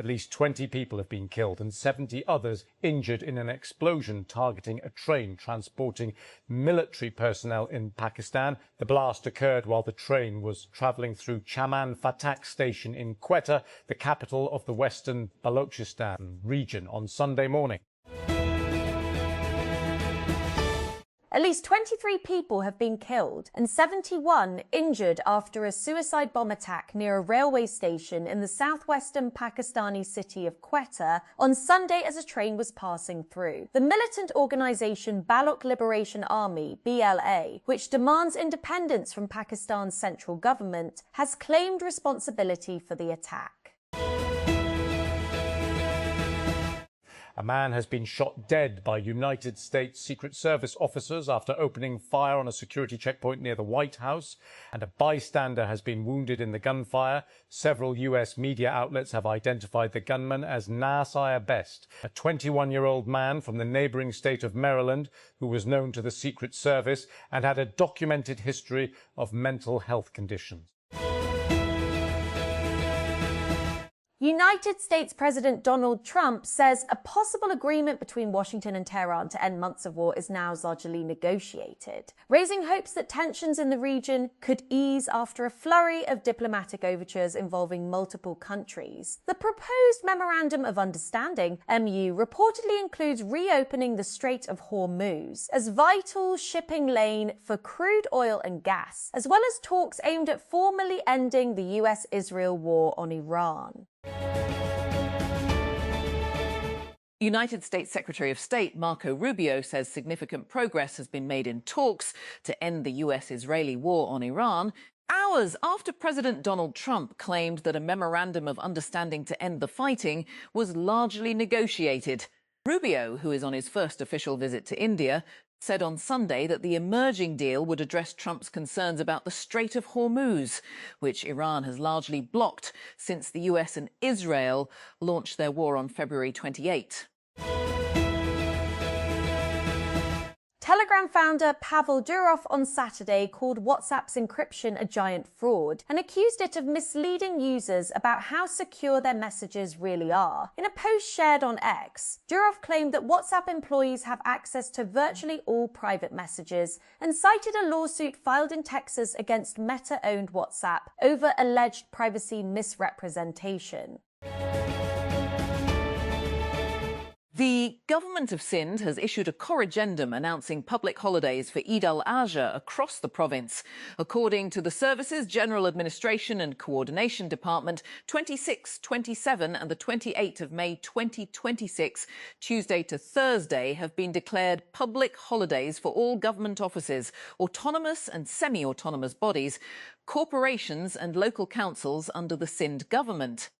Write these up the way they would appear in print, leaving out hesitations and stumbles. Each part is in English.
At least 20 people have been killed and 70 others injured in an explosion targeting a train transporting military personnel in Pakistan. The blast occurred while the train was travelling through Chaman Fatak station in Quetta, the capital of the western Balochistan region, on Sunday morning. At least 23 people have been killed and 71 injured after a suicide bomb attack near a railway station in the southwestern Pakistani city of Quetta on Sunday as a train was passing through. The militant organisation Baloch Liberation Army, BLA, which demands independence from Pakistan's central government, has claimed responsibility for the attack. A man has been shot dead by United States Secret Service officers after opening fire on a security checkpoint near the White House, and a bystander has been wounded in the gunfire. Several US media outlets have identified the gunman as Nasir Best, a 21-year-old man from the neighbouring state of Maryland who was known to the Secret Service and had a documented history of mental health conditions. United States President Donald Trump says a possible agreement between Washington and Tehran to end months of war is now largely negotiated, raising hopes that tensions in the region could ease after a flurry of diplomatic overtures involving multiple countries. The proposed Memorandum of Understanding, MU, reportedly includes reopening the Strait of Hormuz as vital shipping lane for crude oil and gas, as well as talks aimed at formally ending the US-Israel war on Iran. United States Secretary of State Marco Rubio says significant progress has been made in talks to end the US-Israeli war on Iran, hours after President Donald Trump claimed that a memorandum of understanding to end the fighting was largely negotiated. Rubio, who is on his first official visit to India, said on Sunday that the emerging deal would address Trump's concerns about the Strait of Hormuz, which Iran has largely blocked since the US and Israel launched their war on February 28. Telegram founder Pavel Durov on Saturday called WhatsApp's encryption a giant fraud and accused it of misleading users about how secure their messages really are. In a post shared on X, Durov claimed that WhatsApp employees have access to virtually all private messages and cited a lawsuit filed in Texas against Meta-owned WhatsApp over alleged privacy misrepresentation. The government of Sindh has issued a corrigendum announcing public holidays for Eid al-Adha across the province. According to the Services General Administration and Coordination Department, 26, 27 and the 28th of May 2026, Tuesday to Thursday, have been declared public holidays for all government offices, autonomous and semi-autonomous bodies, corporations and local councils under the Sindh government.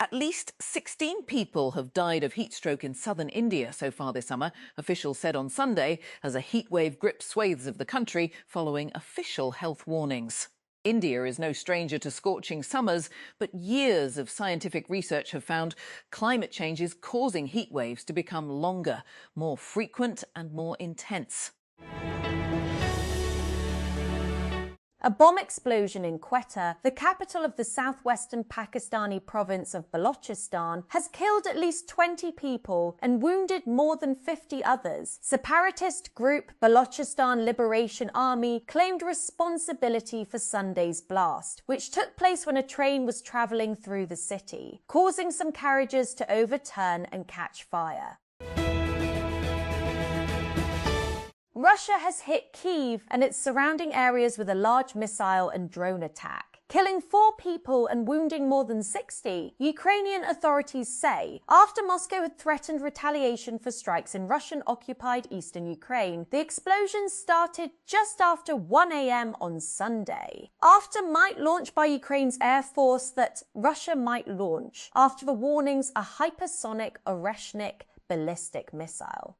At least 16 people have died of heat stroke in southern India so far this summer, officials said on Sunday, as a heatwave gripped swathes of the country following official health warnings. India is no stranger to scorching summers, but years of scientific research have found climate change is causing heat waves to become longer, more frequent and more intense. A bomb explosion in Quetta, the capital of the southwestern Pakistani province of Balochistan, has killed at least 20 people and wounded more than 50 others. Separatist group Balochistan Liberation Army claimed responsibility for Sunday's blast, which took place when a train was travelling through the city, causing some carriages to overturn and catch fire. Russia has hit Kyiv and its surrounding areas with a large missile and drone attack, killing 4 people and wounding more than 60, Ukrainian authorities say, after Moscow had threatened retaliation for strikes in Russian-occupied eastern Ukraine. The explosions started just after 1 a.m. on Sunday, after might launch by Ukraine's Air Force that Russia might launch, after the warnings a hypersonic Oreshnik ballistic missile.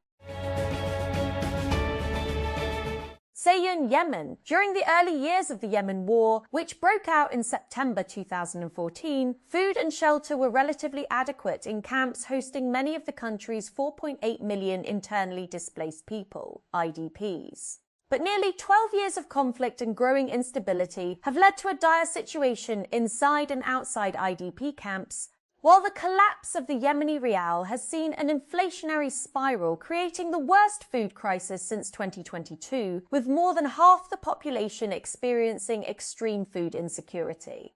Sayun, Yemen. During the early years of the Yemen war, which broke out in September 2014, food and shelter were relatively adequate in camps hosting many of the country's 4.8 million internally displaced people, IDPs. But nearly 12 years of conflict and growing instability have led to a dire situation inside and outside IDP camps, while the collapse of the Yemeni rial has seen an inflationary spiral, creating the worst food crisis since 2022, with more than half the population experiencing extreme food insecurity.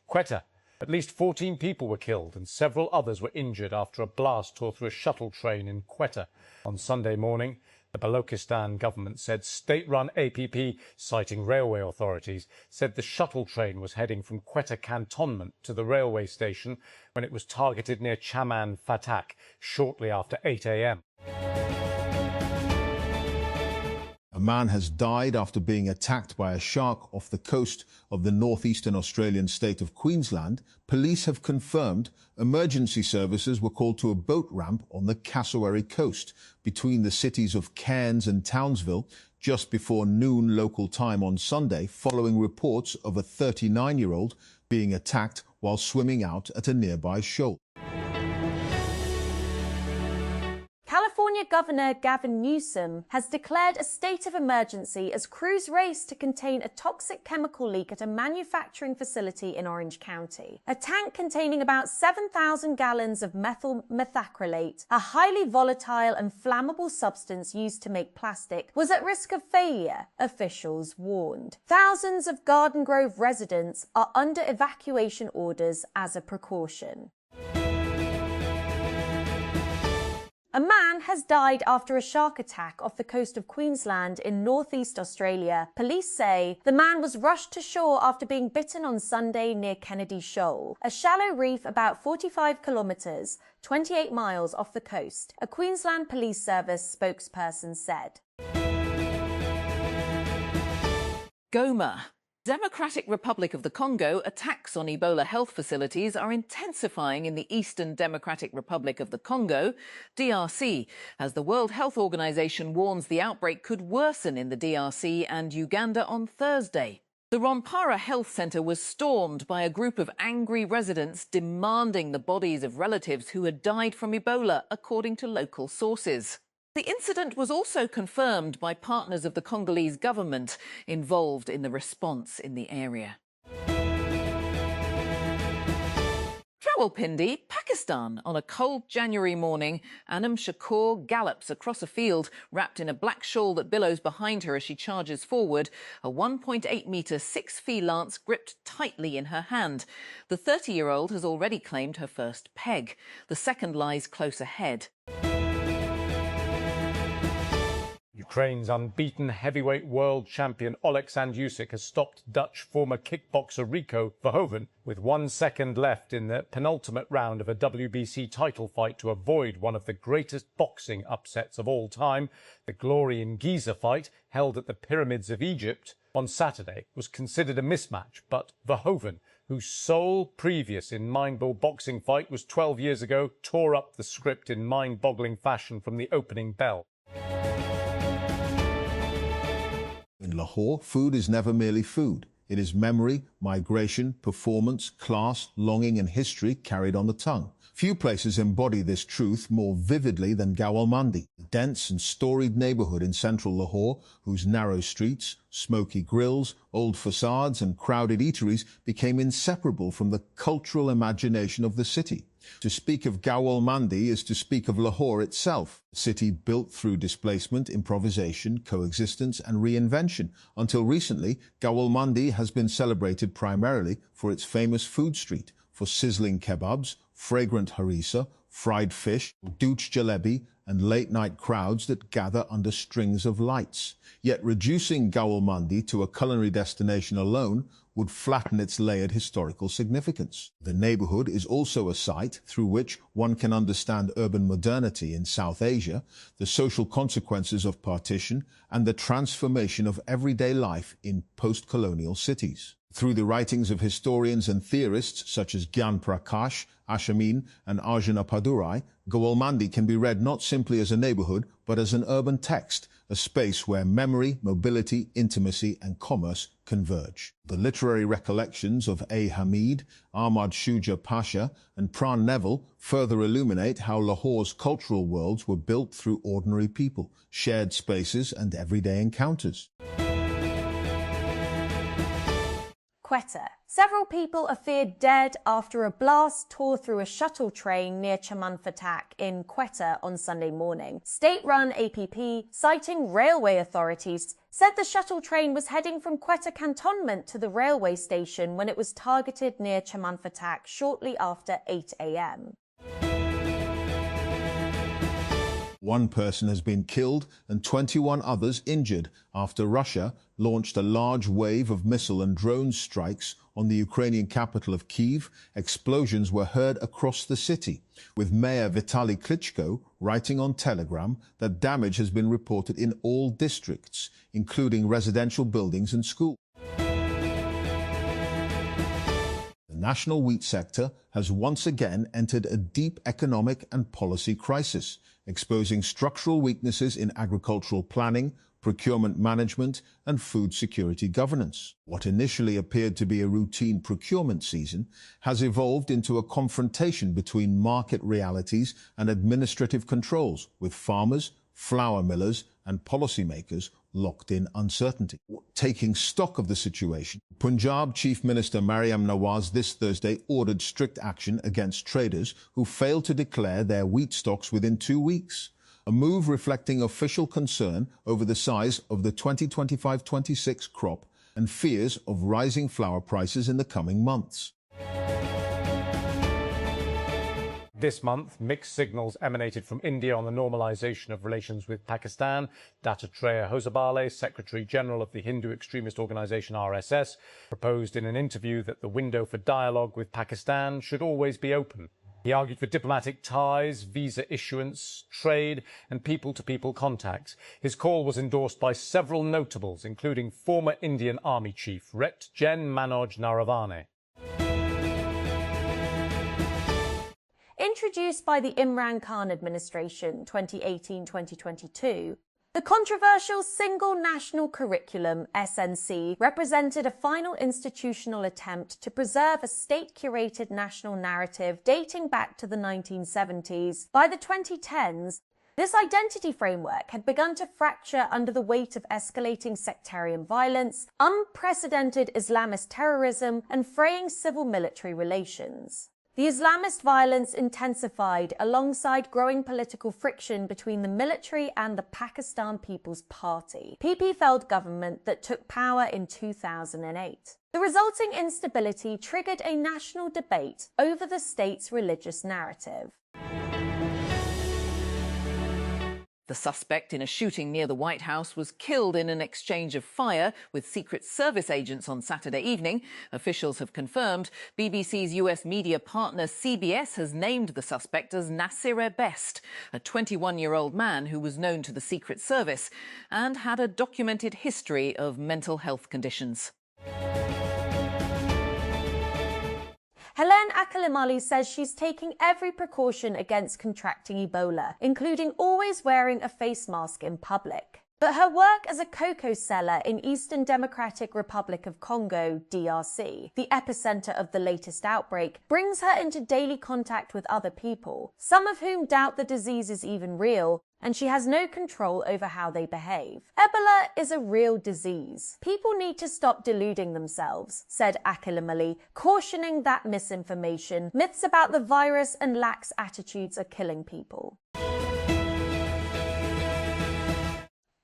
Quetta. At least 14 people were killed and several others were injured after a blast tore through a shuttle train in Quetta on Sunday morning. The Balochistan government said state-run APP, citing railway authorities, said the shuttle train was heading from Quetta cantonment to the railway station when it was targeted near Chaman Fatak shortly after 8 a.m. A man has died after being attacked by a shark off the coast of the northeastern Australian state of Queensland. Police have confirmed emergency services were called to a boat ramp on the Cassowary coast between the cities of Cairns and Townsville just before noon local time on Sunday, following reports of a 39-year-old being attacked while swimming out at a nearby shoal. California Governor Gavin Newsom has declared a state of emergency as crews race to contain a toxic chemical leak at a manufacturing facility in Orange County. A tank containing about 7,000 gallons of methyl methacrylate, a highly volatile and flammable substance used to make plastic, was at risk of failure, officials warned. Thousands of Garden Grove residents are under evacuation orders as a precaution. A man has died after a shark attack off the coast of Queensland in northeast Australia. Police say the man was rushed to shore after being bitten on Sunday near Kennedy Shoal, a shallow reef about 45 kilometres, 28 miles off the coast, a Queensland Police Service spokesperson said. Goma. Democratic Republic of the Congo, attacks on Ebola health facilities are intensifying in the Eastern Democratic Republic of the Congo, DRC, as the World Health Organization warns the outbreak could worsen in the DRC and Uganda on Thursday. The Rwampara Health Centre was stormed by a group of angry residents demanding the bodies of relatives who had died from Ebola, according to local sources. The incident was also confirmed by partners of the Congolese government involved in the response in the area. Rawalpindi, Pakistan. On a cold January morning, Anam Shakur gallops across a field wrapped in a black shawl that billows behind her as she charges forward, a 1.8-metre 6-foot lance gripped tightly in her hand. The 30-year-old has already claimed her first peg. The second lies close ahead. Ukraine's unbeaten heavyweight world champion Oleksandr Usyk has stopped Dutch former kickboxer Rico Verhoeven with 1 second left in the penultimate round of a WBC title fight to avoid one of the greatest boxing upsets of all time. The Glory in Giza fight, held at the Pyramids of Egypt on Saturday, was considered a mismatch, but Verhoeven, whose sole previous in mind-ball boxing fight was 12 years ago, tore up the script in mind-boggling fashion from the opening bell. In Lahore, food is never merely food. It is memory, migration, performance, class, longing and history carried on the tongue. Few places embody this truth more vividly than Gawal Mandi, a dense and storied neighbourhood in central Lahore, whose narrow streets, smoky grills, old facades and crowded eateries became inseparable from the cultural imagination of the city. To speak of Gawal Mandi is to speak of Lahore itself, a city built through displacement, improvisation, coexistence and reinvention. Until recently, Gawal Mandi has been celebrated primarily for its famous food street, for sizzling kebabs, fragrant harissa, fried fish, douche jalebi and late-night crowds that gather under strings of lights. Yet reducing Gawal Mandi to a culinary destination alone would flatten its layered historical significance. The neighbourhood is also a site through which one can understand urban modernity in South Asia, the social consequences of partition, and the transformation of everyday life in post-colonial cities. Through the writings of historians and theorists such as Gyan Prakash, Ashamin, and Arjuna Padurai, Gawal Mandi can be read not simply as a neighbourhood, but as an urban text, a space where memory, mobility, intimacy and commerce converge. The literary recollections of A. Hamid, Ahmad Shuja Pasha and Pran Neville further illuminate how Lahore's cultural worlds were built through ordinary people, shared spaces and everyday encounters. Quetta. Several people are feared dead after a blast tore through a shuttle train near Chaman Fatak in Quetta on Sunday morning. State-run APP, citing railway authorities, said the shuttle train was heading from Quetta cantonment to the railway station when it was targeted near Chaman Fatak shortly after 8 a.m. One person has been killed and 21 others injured after Russia launched a large wave of missile and drone strikes on the Ukrainian capital of Kyiv. Explosions were heard across the city, with Mayor Vitaly Klitschko writing on Telegram that damage has been reported in all districts, including residential buildings and schools. The national wheat sector has once again entered a deep economic and policy crisis, exposing structural weaknesses in agricultural planning, procurement management, and food security governance. What initially appeared to be a routine procurement season has evolved into a confrontation between market realities and administrative controls, with farmers, flour millers, and policymakers locked in uncertainty. Taking stock of the situation, Punjab Chief Minister Mariam Nawaz this Thursday ordered strict action against traders who failed to declare their wheat stocks within 2 weeks, a move reflecting official concern over the size of the 2025-26 crop and fears of rising flour prices in the coming months. This month, mixed signals emanated from India on the normalization of relations with Pakistan. Dattatreya Hosabale, Secretary-General of the Hindu extremist organization RSS, proposed in an interview that the window for dialogue with Pakistan should always be open. He argued for diplomatic ties, visa issuance, trade and people-to-people contacts. His call was endorsed by several notables, including former Indian Army Chief Ret Gen Manoj Naravane. Introduced by the Imran Khan administration 2018-2022, the controversial Single National Curriculum (SNC) represented a final institutional attempt to preserve a state-curated national narrative dating back to the 1970s. By the 2010s, this identity framework had begun to fracture under the weight of escalating sectarian violence, unprecedented Islamist terrorism, and fraying civil-military relations. The Islamist violence intensified alongside growing political friction between the military and the Pakistan People's Party, PP-felled government that took power in 2008. The resulting instability triggered a national debate over the state's religious narrative. The suspect in a shooting near the White House was killed in an exchange of fire with Secret Service agents on Saturday evening. Officials have confirmed. BBC's US media partner CBS has named the suspect as Nasir Best, a 21-year-old man who was known to the Secret Service and had a documented history of mental health conditions. Helen Akalimali says she's taking every precaution against contracting Ebola, including always wearing a face mask in public. But her work as a cocoa seller in Eastern Democratic Republic of Congo, DRC, the epicenter of the latest outbreak, brings her into daily contact with other people, some of whom doubt the disease is even real, and she has no control over how they behave. Ebola is a real disease. People need to stop deluding themselves, said Akilimali, cautioning that misinformation, myths about the virus and lax attitudes are killing people.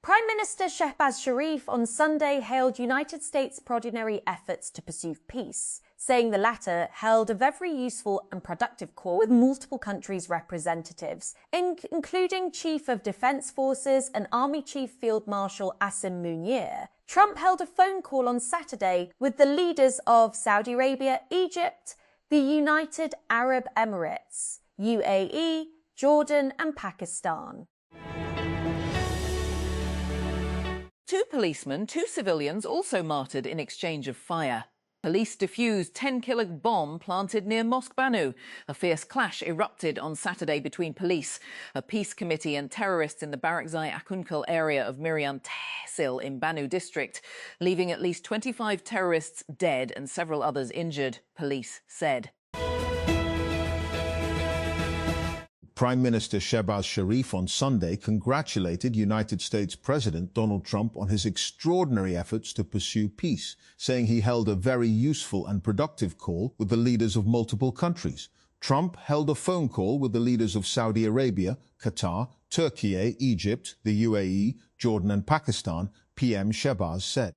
Prime Minister Shehbaz Sharif on Sunday hailed United States' preliminary efforts to pursue peace, saying the latter held a very useful and productive call with multiple countries' representatives, including Chief of Defense Forces and Army Chief Field Marshal Asim Munir. Trump held a phone call on Saturday with the leaders of Saudi Arabia, Egypt, the United Arab Emirates, UAE, Jordan and Pakistan. Two policemen, two civilians also martyred in exchange of fire. Police defused 10-kilo bomb planted near Mosque Banu. A fierce clash erupted on Saturday between police, a peace committee and terrorists in the Barakzai Akunkul area of Miriam Tehsil in Banu district, leaving at least 25 terrorists dead and several others injured, police said. Prime Minister Shehbaz Sharif on Sunday congratulated United States President Donald Trump on his extraordinary efforts to pursue peace, saying he held a very useful and productive call with the leaders of multiple countries. Trump held a phone call with the leaders of Saudi Arabia, Qatar, Turkey, Egypt, the UAE, Jordan and Pakistan, PM Shehbaz said.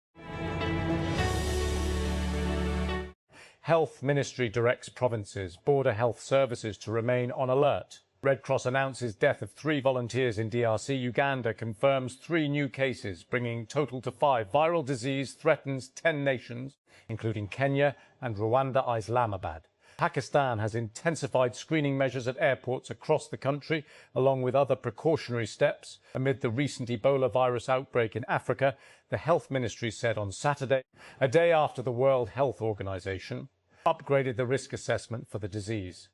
Health Ministry directs provinces' border health services to remain on alert. Red Cross announces death of 3 volunteers in DRC. Uganda confirms 3 new cases, bringing total to 5. Viral disease threatens 10 nations, including Kenya and Rwanda, Islamabad. Pakistan has intensified screening measures at airports across the country, along with other precautionary steps amid the recent Ebola virus outbreak in Africa, the Health Ministry said on Saturday, a day after the World Health Organization upgraded the risk assessment for the disease.